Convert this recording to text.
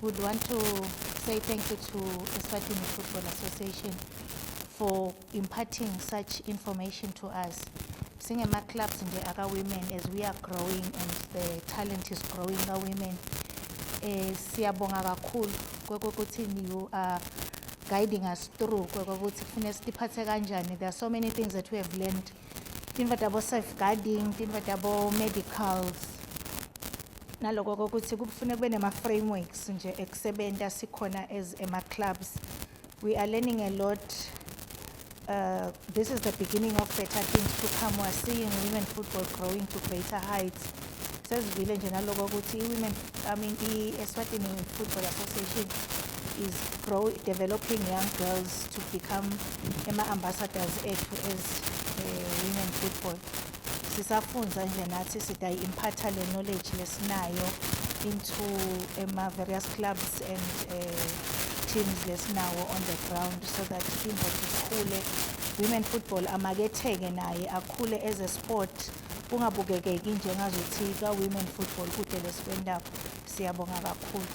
would want to say thank you to Eswatini Football Association for imparting such information to us. Seeing my clubs in the Aga women as we are growing and the talent is growing our women. Siyabonga kakhulu kokuthi you are guiding us through kokuthi kufanele siphathe kanjani. There are so many things that we have learned. Tinva dabo safeguarding, tinva dabo medicals. Naloko kokuthi kufanele kube nema frameworks nje ekusebenta sikhona as ema clubs. We are learning a lot. This is the beginning of better things to come. We are seeing women football growing to greater heights. Says village and women, Eswatini Football Association is developing young girls to become ambassadors as women football. Sisafunza nje nathi sidayi impatha le knowledge lesinayo into various clubs and teams lesinawo on the ground so that sikhule. Women football amaketheke naye akhule as a sport ungabukekeki njengazuthi ka women football kude lesifendayo. Siyabonga kakhulu.